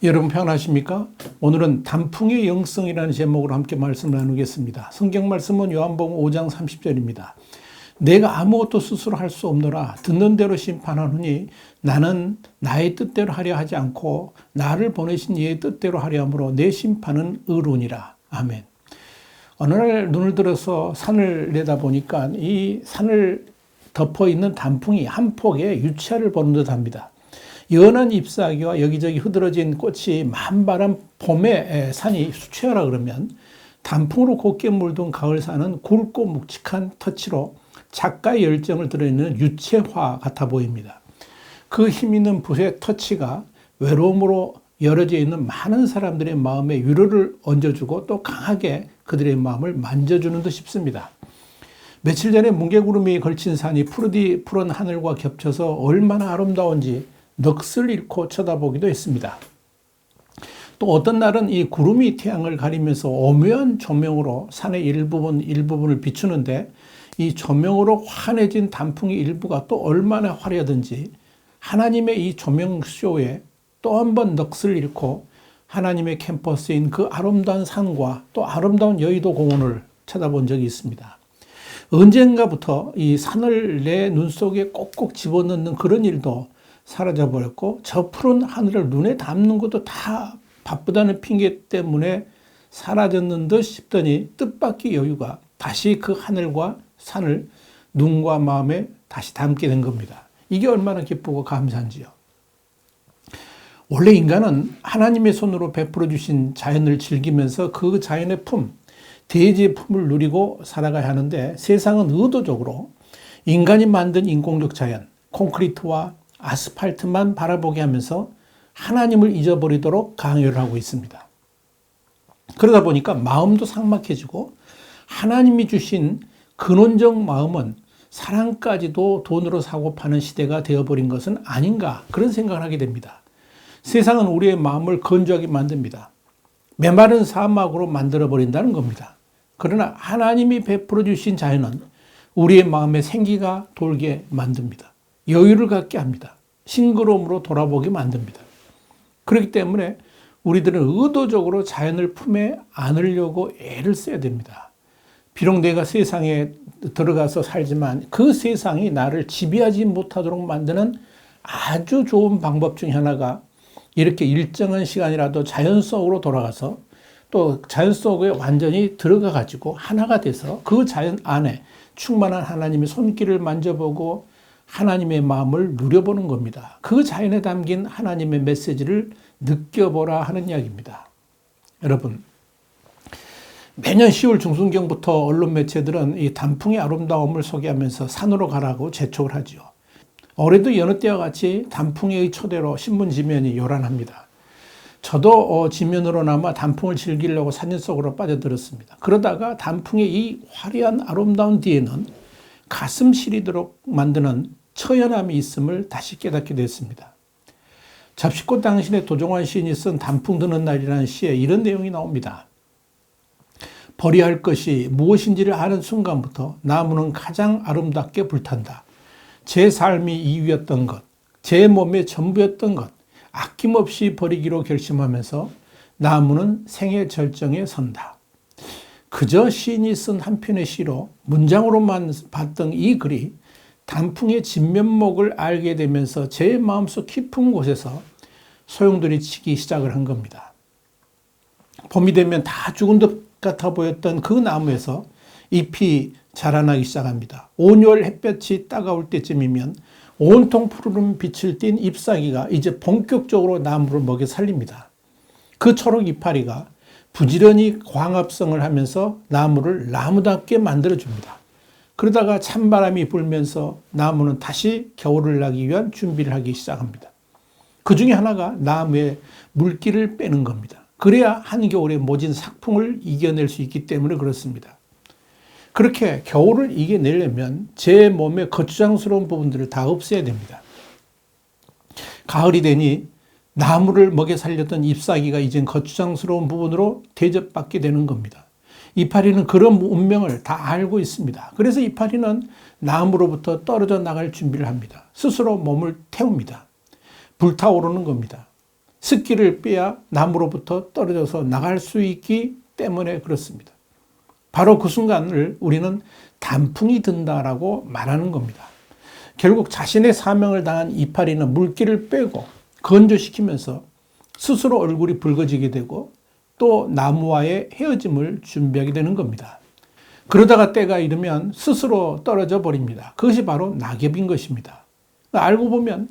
여러분 평안하십니까? 오늘은 단풍의 영성이라는 제목으로 함께 말씀을 나누겠습니다. 성경 말씀은 요한복음 5장 30절입니다. 내가 아무것도 스스로 할 수 없노라. 듣는 대로 심판하노니 나는 나의 뜻대로 하려 하지 않고 나를 보내신 이의 뜻대로 하려 함으로 내 심판은 의로우니라. 아멘. 어느 날 눈을 들어서 산을 내다보니까 이 산을 덮어 있는 단풍이 한 폭의 유채를 보는 듯합니다. 연한 잎사귀와 여기저기 흐드러진 꽃이 만발한 봄에 산이 수채화라 그러면 단풍으로 곱게 물든 가을산은 굵고 묵직한 터치로 작가의 열정을 드러내는 유채화 같아 보입니다. 그 힘있는 붓의 터치가 외로움으로 열어져 있는 많은 사람들의 마음에 위로를 얹어주고 또 강하게 그들의 마음을 만져주는 듯 싶습니다. 며칠 전에 뭉게구름이 걸친 산이 푸른 하늘과 겹쳐서 얼마나 아름다운지 넋을 잃고 쳐다보기도 했습니다. 또 어떤 날은 이 구름이 태양을 가리면서 오묘한 조명으로 산의 일부분을 비추는데 이 조명으로 환해진 단풍의 일부가 또 얼마나 화려하든지 하나님의 이 조명쇼에 또 한 번 넋을 잃고 하나님의 캠퍼스인 그 아름다운 산과 또 아름다운 여의도 공원을 쳐다본 적이 있습니다. 언젠가부터 이 산을 내 눈 속에 꼭꼭 집어넣는 그런 일도 사라져버렸고 저 푸른 하늘을 눈에 담는 것도 다 바쁘다는 핑계 때문에 사라졌는 듯 싶더니 뜻밖의 여유가 다시 그 하늘과 산을 눈과 마음에 다시 담게 된 겁니다. 이게 얼마나 기쁘고 감사한지요. 원래 인간은 하나님의 손으로 베풀어 주신 자연을 즐기면서 그 자연의 대지의 품을 누리고 살아가야 하는데 세상은 의도적으로 인간이 만든 인공적 자연, 콘크리트와 아스팔트만 바라보게 하면서 하나님을 잊어버리도록 강요를 하고 있습니다. 그러다 보니까 마음도 삭막해지고 하나님이 주신 근원적 마음은 사랑까지도 돈으로 사고 파는 시대가 되어버린 것은 아닌가 그런 생각을 하게 됩니다. 세상은 우리의 마음을 건조하게 만듭니다. 메마른 사막으로 만들어버린다는 겁니다. 그러나 하나님이 베풀어 주신 자연은 우리의 마음에 생기가 돌게 만듭니다. 여유를 갖게 합니다. 싱그러움으로 돌아보게 만듭니다. 그렇기 때문에 우리들은 의도적으로 자연을 품에 안으려고 애를 써야 됩니다. 비록 내가 세상에 들어가서 살지만 그 세상이 나를 지배하지 못하도록 만드는 아주 좋은 방법 중 하나가 이렇게 일정한 시간이라도 자연 속으로 돌아가서 또 자연 속에 완전히 들어가 가지고 하나가 돼서 그 자연 안에 충만한 하나님의 손길을 만져보고 하나님의 마음을 누려보는 겁니다. 그 자연에 담긴 하나님의 메시지를 느껴보라 하는 이야기입니다. 여러분, 매년 10월 중순경부터 언론 매체들은 이 단풍의 아름다움을 소개하면서 산으로 가라고 재촉을 하죠. 올해도 여느 때와 같이 단풍의 초대로 신문 지면이 요란합니다. 저도 지면으로나마 단풍을 즐기려고 산림 속으로 빠져들었습니다. 그러다가 단풍의 이 화려한 아름다운 뒤에는 가슴 시리도록 만드는 처연함이 있음을 다시 깨닫게 됐습니다. 잡시꽃 당신의 도종환 시인이 쓴 단풍 드는 날이라는 시에 이런 내용이 나옵니다. 버려야 할 것이 무엇인지를 아는 순간부터 나무는 가장 아름답게 불탄다. 제 삶이 이유였던 것, 제 몸의 전부였던 것, 아낌없이 버리기로 결심하면서 나무는 생의 절정에 선다. 그저 시인이 쓴 한 편의 시로 문장으로만 봤던 이 글이 단풍의 진면목을 알게 되면서 제 마음속 깊은 곳에서 소용돌이 치기 시작을 한 겁니다. 봄이 되면 다 죽은 듯 같아 보였던 그 나무에서 잎이 자라나기 시작합니다. 온열 햇볕이 따가울 때쯤이면 온통 푸르른 빛을 띤 잎사귀가 이제 본격적으로 나무를 먹여 살립니다. 그 초록 이파리가 부지런히 광합성을 하면서 나무를 나무답게 만들어줍니다. 그러다가 찬바람이 불면서 나무는 다시 겨울을 나기 위한 준비를 하기 시작합니다. 그 중에 하나가 나무의 물기를 빼는 겁니다. 그래야 한겨울의 모진 삭풍을 이겨낼 수 있기 때문에 그렇습니다. 그렇게 겨울을 이겨내려면 제 몸의 거추장스러운 부분들을 다 없애야 됩니다. 가을이 되니 나무를 먹여 살렸던 잎사귀가 이젠 거추장스러운 부분으로 대접받게 되는 겁니다. 이파리는 그런 운명을 다 알고 있습니다. 그래서 이파리는 나무로부터 떨어져 나갈 준비를 합니다. 스스로 몸을 태웁니다. 불타오르는 겁니다. 습기를 빼야 나무로부터 떨어져서 나갈 수 있기 때문에 그렇습니다. 바로 그 순간을 우리는 단풍이 든다라고 말하는 겁니다. 결국 자신의 사명을 다한 이파리는 물기를 빼고 건조시키면서 스스로 얼굴이 붉어지게 되고 또 나무와의 헤어짐을 준비하게 되는 겁니다. 그러다가 때가 이르면 스스로 떨어져 버립니다. 그것이 바로 낙엽인 것입니다. 알고 보면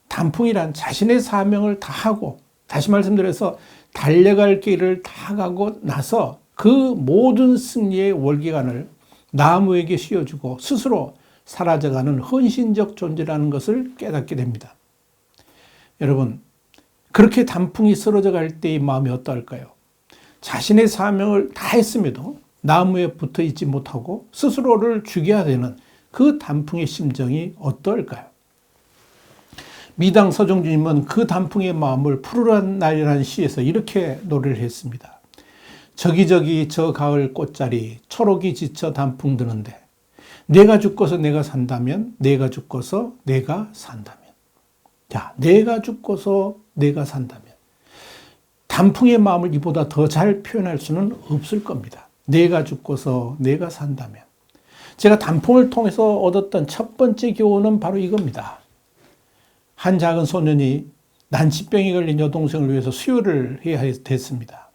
단풍이란 자신의 사명을 다하고, 다시 말씀드려서 달려갈 길을 다 가고 나서 그 모든 승리의 월계관을 나무에게 씌워주고 스스로 사라져가는 헌신적 존재라는 것을 깨닫게 됩니다. 여러분, 그렇게 단풍이 쓰러져 갈 때의 마음이 어떠할까요? 자신의 사명을 다 했음에도 나무에 붙어 있지 못하고 스스로를 죽여야 되는 그 단풍의 심정이 어떨까요? 미당 서정주님은 그 단풍의 마음을 푸르른 날이라는 시에서 이렇게 노래를 했습니다. 저기저기 저 가을 꽃자리 초록이 지쳐 단풍 드는데 내가 죽고서 내가 산다면, 내가 죽고서 내가 산다면. 자, 내가 죽고서 내가 산다면. 단풍의 마음을 이보다 더 잘 표현할 수는 없을 겁니다. 내가 죽고서 내가 산다면. 제가 단풍을 통해서 얻었던 첫 번째 교훈은 바로 이겁니다. 한 작은 소년이 난치병에 걸린 여동생을 위해서 수혈을 해야 됐습니다.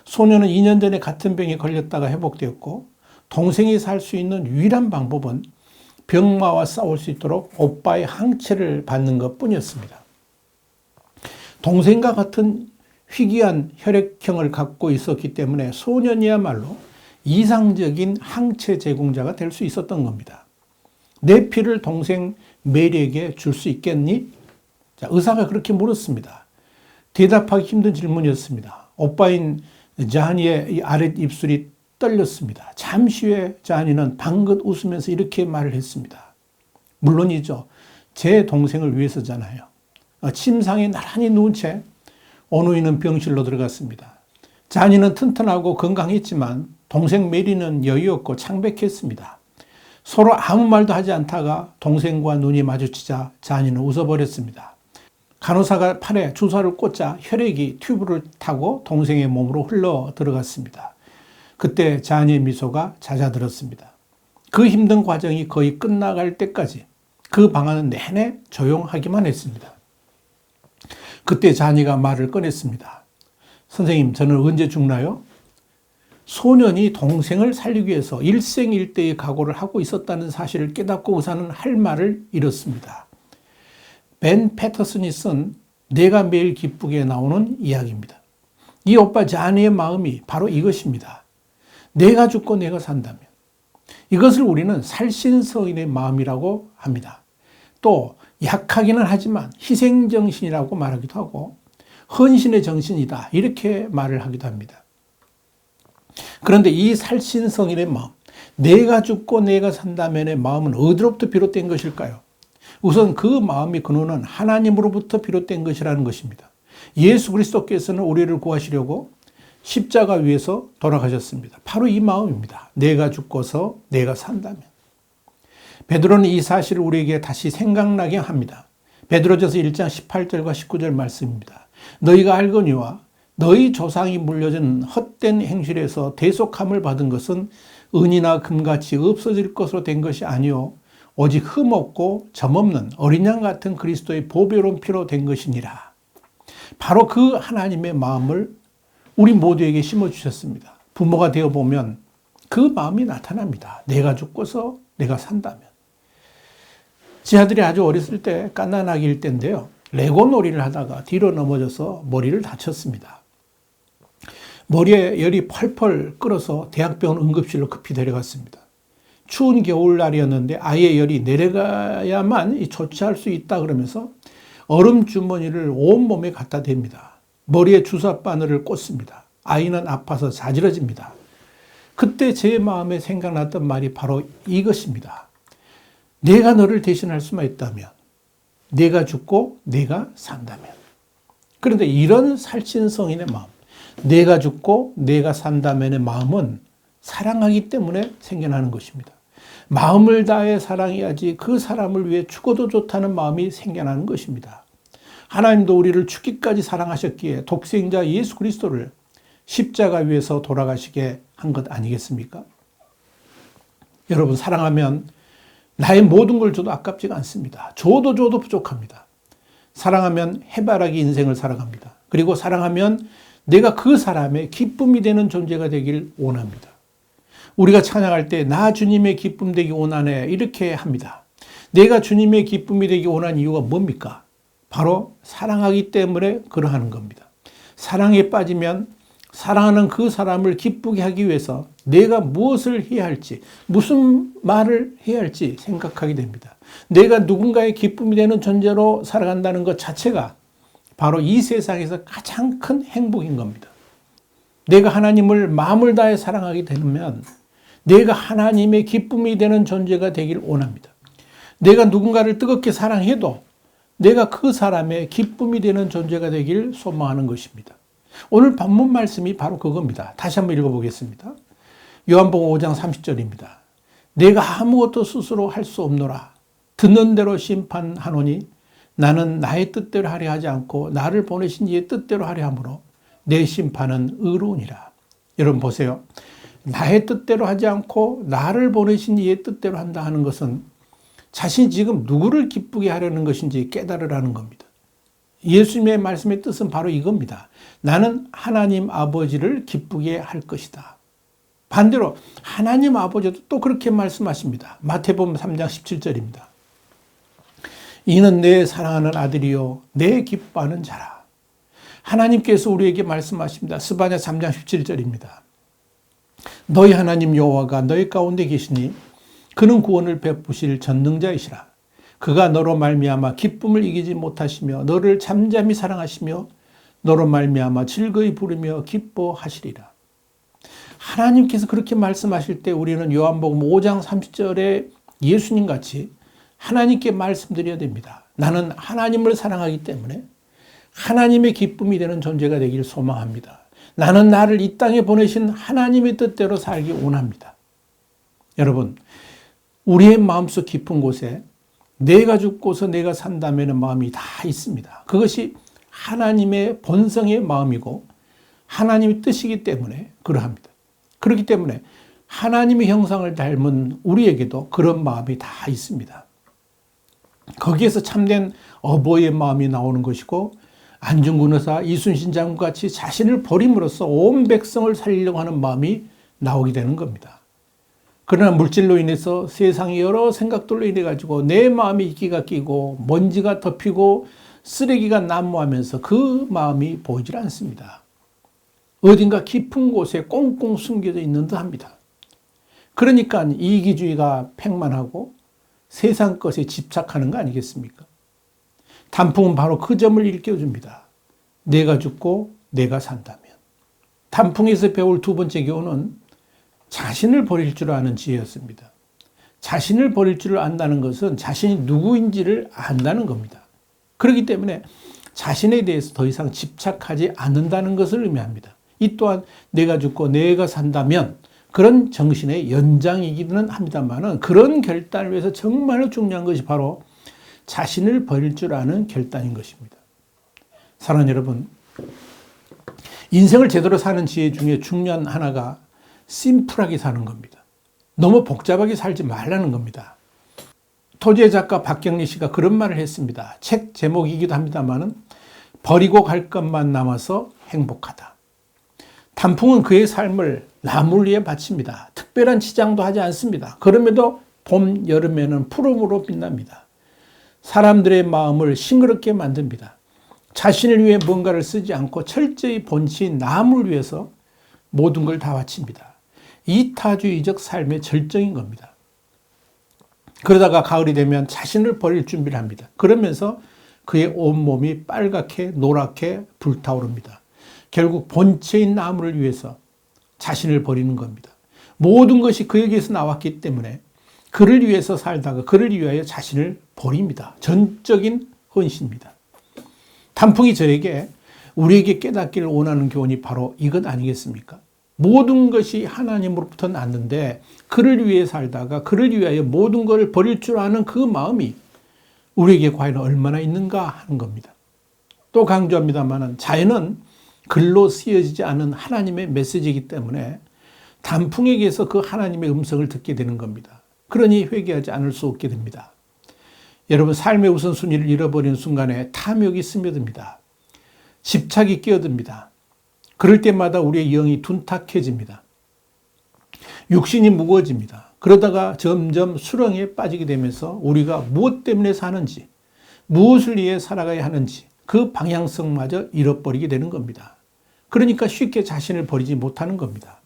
소년은 2년 전에 같은 병에 걸렸다가 회복되었고 동생이 살 수 있는 유일한 방법은 병마와 싸울 수 있도록 오빠의 항체를 받는 것뿐이었습니다. 동생과 같은 희귀한 혈액형을 갖고 있었기 때문에 소년이야말로 이상적인 항체 제공자가 될 수 있었던 겁니다. 내 피를 동생 메리에게 줄 수 있겠니? 자, 의사가 그렇게 물었습니다. 대답하기 힘든 질문이었습니다. 오빠인 자니의 아랫입술이 떨렸습니다. 잠시 후에 자니는 방긋 웃으면서 이렇게 말을 했습니다. 물론이죠. 제 동생을 위해서잖아요. 침상에 나란히 누운 채 오누이는 병실로 들어갔습니다. 자니는 튼튼하고 건강했지만 동생 메리는 여유없고 창백했습니다. 서로 아무 말도 하지 않다가 동생과 눈이 마주치자 자니는 웃어버렸습니다. 간호사가 팔에 주사를 꽂자 혈액이 튜브를 타고 동생의 몸으로 흘러 들어갔습니다. 그때 자니의 미소가 잦아들었습니다. 그 힘든 과정이 거의 끝나갈 때까지 그 방안은 내내 조용하기만 했습니다. 그때 자니가 말을 꺼냈습니다. 선생님, 저는 언제 죽나요? 소년이 동생을 살리기 위해서 일생일대의 각오를 하고 있었다는 사실을 깨닫고 의사는 할 말을 잃었습니다. 벤 패터슨이 쓴 내가 매일 기쁘게 나오는 이야기입니다. 이 오빠 자니의 마음이 바로 이것입니다. 내가 죽고 내가 산다면. 이것을 우리는 살신성인의 마음이라고 합니다. 또 약하기는 하지만 희생정신이라고 말하기도 하고 헌신의 정신이다 이렇게 말을 하기도 합니다. 그런데 이 살신성인의 마음, 내가 죽고 내가 산다면의 마음은 어디로부터 비롯된 것일까요? 우선 그 마음의 근원은 하나님으로부터 비롯된 것이라는 것입니다. 예수 그리스도께서는 우리를 구하시려고 십자가 위에서 돌아가셨습니다. 바로 이 마음입니다. 내가 죽고서 내가 산다면. 베드로는 이 사실을 우리에게 다시 생각나게 합니다. 베드로전서 1장 18절과 19절 말씀입니다. 너희가 알거니와 너희 조상이 물려준 헛된 행실에서 대속함을 받은 것은 은이나 금같이 없어질 것으로 된 것이 아니요 오직 흠없고 점없는 어린 양 같은 그리스도의 보배로운 피로 된 것이니라. 바로 그 하나님의 마음을 우리 모두에게 심어주셨습니다. 부모가 되어보면 그 마음이 나타납니다. 내가 죽고서 내가 산다면. 제 아들이 아주 어렸을 때 갓난아기일 때인데요. 레고 놀이를 하다가 뒤로 넘어져서 머리를 다쳤습니다. 머리에 열이 펄펄 끓어서 대학병원 응급실로 급히 데려갔습니다. 추운 겨울날이었는데 아이의 열이 내려가야만 조치할 수 있다 그러면서 얼음 주머니를 온몸에 갖다 댑니다. 머리에 주사 바늘을 꽂습니다. 아이는 아파서 자지러집니다. 그때 제 마음에 생각났던 말이 바로 이것입니다. 내가 너를 대신할 수만 있다면, 내가 죽고 내가 산다면. 그런데 이런 살신성인의 마음, 내가 죽고 내가 산다면의 마음은 사랑하기 때문에 생겨나는 것입니다. 마음을 다해 사랑해야지 그 사람을 위해 죽어도 좋다는 마음이 생겨나는 것입니다. 하나님도 우리를 죽기까지 사랑하셨기에 독생자 예수 그리스도를 십자가 위에서 돌아가시게 한 것 아니겠습니까? 여러분, 사랑하면 나의 모든 걸 줘도 아깝지가 않습니다. 줘도 부족합니다. 사랑하면 해바라기 인생을 살아갑니다. 그리고 사랑하면 내가 그 사람의 기쁨이 되는 존재가 되길 원합니다. 우리가 찬양할 때 나 주님의 기쁨 되기 원하네 이렇게 합니다. 내가 주님의 기쁨이 되기 원하는 이유가 뭡니까? 바로 사랑하기 때문에 그러하는 겁니다. 사랑에 빠지면 사랑하는 그 사람을 기쁘게 하기 위해서 내가 무엇을 해야 할지, 무슨 말을 해야 할지 생각하게 됩니다. 내가 누군가의 기쁨이 되는 존재로 살아간다는 것 자체가 바로 이 세상에서 가장 큰 행복인 겁니다. 내가 하나님을 마음을 다해 사랑하게 되면 내가 하나님의 기쁨이 되는 존재가 되길 원합니다. 내가 누군가를 뜨겁게 사랑해도 내가 그 사람의 기쁨이 되는 존재가 되길 소망하는 것입니다. 오늘 본문 말씀이 바로 그겁니다. 다시 한번 읽어보겠습니다. 요한복음 5장 30절입니다. 내가 아무것도 스스로 할 수 없노라. 듣는 대로 심판하노니 나는 나의 뜻대로 하려 하지 않고 나를 보내신 이의 뜻대로 하려 하므로 내 심판은 의로우니라. 여러분 보세요. 나의 뜻대로 하지 않고 나를 보내신 이의 뜻대로 한다 하는 것은 자신이 지금 누구를 기쁘게 하려는 것인지 깨달으라는 겁니다. 예수님의 말씀의 뜻은 바로 이겁니다. 나는 하나님 아버지를 기쁘게 할 것이다. 반대로 하나님 아버지도 또 그렇게 말씀하십니다. 마태복음 3장 17절입니다. 이는 내 사랑하는 아들이요 내 기뻐하는 자라. 하나님께서 우리에게 말씀하십니다. 스바냐 3장 17절입니다. 너희 하나님 여호와가 너희 가운데 계시니 그는 구원을 베푸실 전능자이시라. 그가 너로 말미암아 기쁨을 이기지 못하시며 너를 잠잠히 사랑하시며 너로 말미암아 즐거이 부르며 기뻐하시리라. 하나님께서 그렇게 말씀하실 때 우리는 요한복음 5장 30절에 예수님 같이 하나님께 말씀드려야 됩니다. 나는 하나님을 사랑하기 때문에 하나님의 기쁨이 되는 존재가 되길 소망합니다. 나는 나를 이 땅에 보내신 하나님의 뜻대로 살기 원합니다. 여러분, 우리의 마음속 깊은 곳에 내가 죽고서 내가 산다면 마음이 다 있습니다. 그것이 하나님의 본성의 마음이고 하나님의 뜻이기 때문에 그러합니다. 그렇기 때문에 하나님의 형상을 닮은 우리에게도 그런 마음이 다 있습니다. 거기에서 참된 어버이의 마음이 나오는 것이고 안중근 의사, 이순신 장군 같이 자신을 버림으로써 온 백성을 살리려고 하는 마음이 나오게 되는 겁니다. 그러나 물질로 인해서 세상의 여러 생각들로 인해 가지고 내 마음에 이끼가 끼고 먼지가 덮이고 쓰레기가 난무하면서 그 마음이 보이질 않습니다. 어딘가 깊은 곳에 꽁꽁 숨겨져 있는 듯 합니다. 그러니까 이기주의가 팽만하고 세상 것에 집착하는 거 아니겠습니까? 단풍은 바로 그 점을 일깨워줍니다. 내가 죽고 내가 산다면. 단풍에서 배울 두 번째 교훈은 자신을 버릴 줄 아는 지혜였습니다. 자신을 버릴 줄 안다는 것은 자신이 누구인지를 안다는 겁니다. 그렇기 때문에 자신에 대해서 더 이상 집착하지 않는다는 것을 의미합니다. 이 또한 내가 죽고 내가 산다면 그런 정신의 연장이기는 합니다만 그런 결단을 위해서 정말 중요한 것이 바로 자신을 버릴 줄 아는 결단인 것입니다. 사랑하는 여러분, 인생을 제대로 사는 지혜 중에 중요한 하나가 심플하게 사는 겁니다. 너무 복잡하게 살지 말라는 겁니다. 토지의 작가 박경리 씨가 그런 말을 했습니다. 책 제목이기도 합니다만 버리고 갈 것만 남아서 행복하다. 단풍은 그의 삶을 나무를 위해 바칩니다. 특별한 치장도 하지 않습니다. 그럼에도 봄, 여름에는 푸름으로 빛납니다. 사람들의 마음을 싱그럽게 만듭니다. 자신을 위해 뭔가를 쓰지 않고 철저히 본체인 나무를 위해서 모든 걸 다 바칩니다. 이타주의적 삶의 절정인 겁니다. 그러다가 가을이 되면 자신을 버릴 준비를 합니다. 그러면서 그의 온몸이 빨갛게 노랗게 불타오릅니다. 결국 본체인 나무를 위해서 자신을 버리는 겁니다. 모든 것이 그에게서 나왔기 때문에 그를 위해서 살다가 그를 위하여 자신을 버립니다. 전적인 헌신입니다. 단풍이 저에게 우리에게 깨닫기를 원하는 교훈이 바로 이것 아니겠습니까? 모든 것이 하나님으로부터 났는데 그를 위해 살다가 그를 위하여 모든 것을 버릴 줄 아는 그 마음이 우리에게 과연 얼마나 있는가 하는 겁니다. 또 강조합니다만 자연은 글로 쓰여지지 않은 하나님의 메시지이기 때문에 단풍에게서 그 하나님의 음성을 듣게 되는 겁니다. 그러니 회개하지 않을 수 없게 됩니다. 여러분, 삶의 우선순위를 잃어버리는 순간에 탐욕이 스며듭니다. 집착이 끼어듭니다. 그럴 때마다 우리의 영이 둔탁해집니다. 육신이 무거워집니다. 그러다가 점점 수렁에 빠지게 되면서 우리가 무엇 때문에 사는지, 무엇을 위해 살아가야 하는지 그 방향성마저 잃어버리게 되는 겁니다. 그러니까 쉽게 자신을 버리지 못하는 겁니다.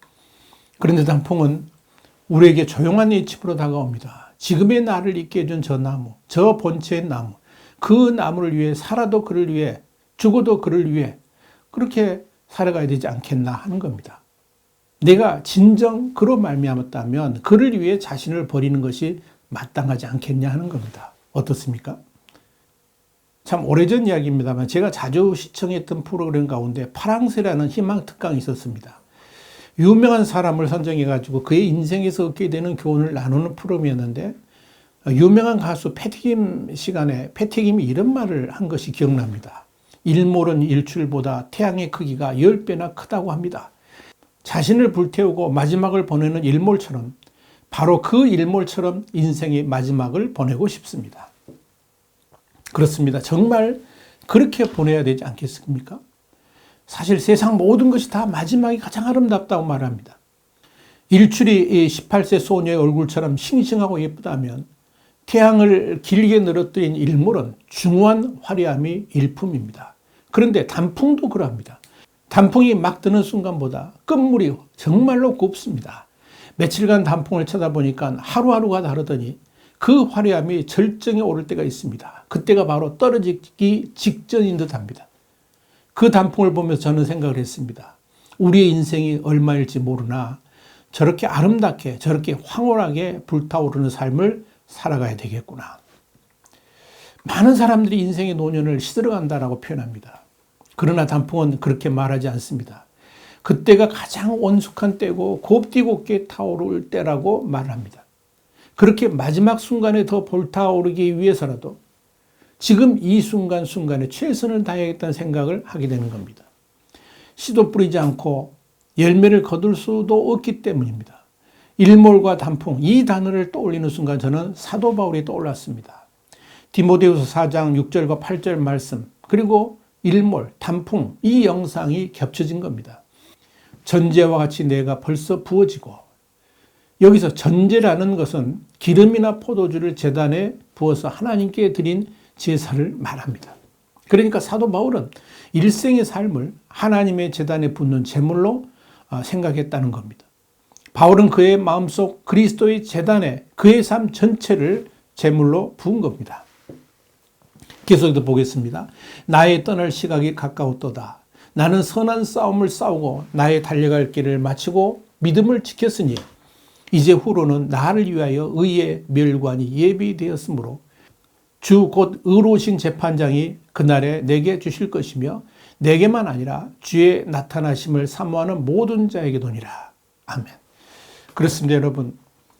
그런데 단풍은 우리에게 조용한 예침으로 다가옵니다. 지금의 나를 있게 해준 저 나무, 저 본체의 나무, 그 나무를 위해 살아도 그를 위해, 죽어도 그를 위해 그렇게 살아가야 되지 않겠나 하는 겁니다. 내가 진정 그로 말미암았다면 그를 위해 자신을 버리는 것이 마땅하지 않겠냐 하는 겁니다. 어떻습니까? 참 오래전 이야기입니다만 제가 자주 시청했던 프로그램 가운데 파랑새라는 희망 특강이 있었습니다. 유명한 사람을 선정해가지고 그의 인생에서 얻게 되는 교훈을 나누는 프로그램이었는데 유명한 가수 패티김 시간에 패티김이 이런 말을 한 것이 기억납니다. 일몰은 일출보다 태양의 크기가 10배나 크다고 합니다. 자신을 불태우고 마지막을 보내는 일몰처럼 바로 그 일몰처럼 인생의 마지막을 보내고 싶습니다. 그렇습니다. 정말 그렇게 보내야 되지 않겠습니까? 사실 세상 모든 것이 다 마지막이 가장 아름답다고 말합니다. 일출이 18세 소녀의 얼굴처럼 싱싱하고 예쁘다면 태양을 길게 늘어뜨린 일몰은 중후한 화려함이 일품입니다. 그런데 단풍도 그러합니다. 단풍이 막 드는 순간보다 끝물이 정말로 곱습니다. 며칠간 단풍을 쳐다보니까 하루하루가 다르더니 그 화려함이 절정에 오를 때가 있습니다. 그때가 바로 떨어지기 직전인 듯합니다. 그 단풍을 보면서 저는 생각을 했습니다. 우리의 인생이 얼마일지 모르나 저렇게 아름답게 저렇게 황홀하게 불타오르는 삶을 살아가야 되겠구나. 많은 사람들이 인생의 노년을 시들어간다라고 표현합니다. 그러나 단풍은 그렇게 말하지 않습니다. 그때가 가장 온숙한 때고 곱디곱게 타오를 때라고 말합니다. 그렇게 마지막 순간에 더 불타오르기 위해서라도 지금 이 순간순간에 최선을 다해야겠다는 생각을 하게 되는 겁니다. 씨도 뿌리지 않고 열매를 거둘 수도 없기 때문입니다. 일몰과 단풍, 이 단어를 떠올리는 순간 저는 사도 바울이 떠올랐습니다. 디모데후서 4장 6절과 8절 말씀, 그리고 일몰, 단풍, 이 영상이 겹쳐진 겁니다. 전제와 같이 내가 벌써 부어지고, 여기서 전제라는 것은 기름이나 포도주를 제단에 부어서 하나님께 드린 제사를 말합니다. 그러니까 사도 바울은 일생의 삶을 하나님의 제단에 붓는 제물로 생각했다는 겁니다. 바울은 그의 마음속 그리스도의 제단에 그의 삶 전체를 제물로 부은 겁니다. 계속해서 보겠습니다. 나의 떠날 시각이 가까웠도다. 나는 선한 싸움을 싸우고 나의 달려갈 길을 마치고 믿음을 지켰으니 이제 후로는 나를 위하여 의의 멸관이 예비되었으므로 주 곧 의로우신 재판장이 그날에 내게 주실 것이며 내게만 아니라 주의 나타나심을 사모하는 모든 자에게도니라. 아멘. 그렇습니다, 여러분.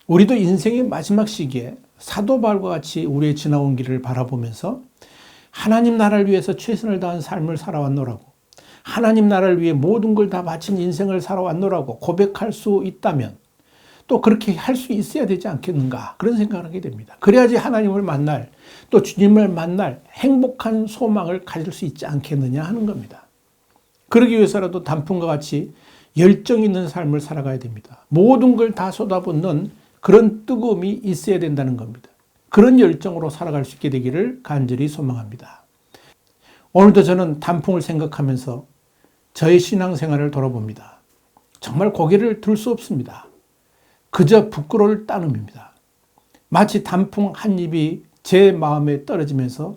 우리도 인생의 마지막 시기에 사도 바울과 같이 우리의 지나온 길을 바라보면서 하나님 나라를 위해서 최선을 다한 삶을 살아왔노라고, 하나님 나라를 위해 모든 걸 다 바친 인생을 살아왔노라고 고백할 수 있다면 또 그렇게 할 수 있어야 되지 않겠는가, 그런 생각을 하게 됩니다. 그래야지 하나님을 만날, 또 주님을 만날 행복한 소망을 가질 수 있지 않겠느냐 하는 겁니다. 그러기 위해서라도 단풍과 같이 열정 있는 삶을 살아가야 됩니다. 모든 걸 다 쏟아붓는 그런 뜨거움이 있어야 된다는 겁니다. 그런 열정으로 살아갈 수 있게 되기를 간절히 소망합니다. 오늘도 저는 단풍을 생각하면서 저의 신앙생활을 돌아봅니다. 정말 고개를 들 수 없습니다. 그저 부끄러울 따름입니다. 마치 단풍 한 잎이 제 마음에 떨어지면서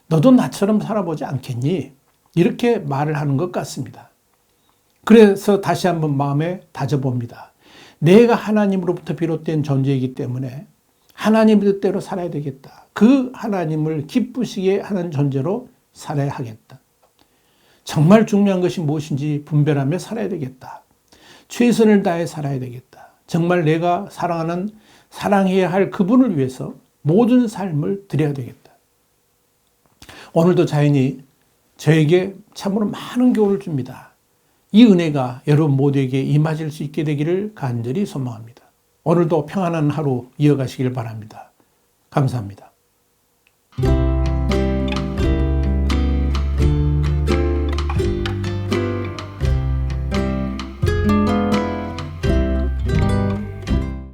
너도 나처럼 살아보지 않겠니? 이렇게 말을 하는 것 같습니다. 그래서 다시 한번 마음에 다져봅니다. 내가 하나님으로부터 비롯된 존재이기 때문에 하나님 뜻대로 살아야 되겠다. 그 하나님을 기쁘시게 하는 존재로 살아야 하겠다. 정말 중요한 것이 무엇인지 분별하며 살아야 되겠다. 최선을 다해 살아야 되겠다. 정말 내가 사랑하는, 사랑해야 할 그분을 위해서 모든 삶을 드려야 되겠다. 오늘도 자연히 저에게 참으로 많은 교훈을 줍니다. 이 은혜가 여러분 모두에게 임하실 수 있게 되기를 간절히 소망합니다. 오늘도 평안한 하루 이어가시길 바랍니다. 감사합니다.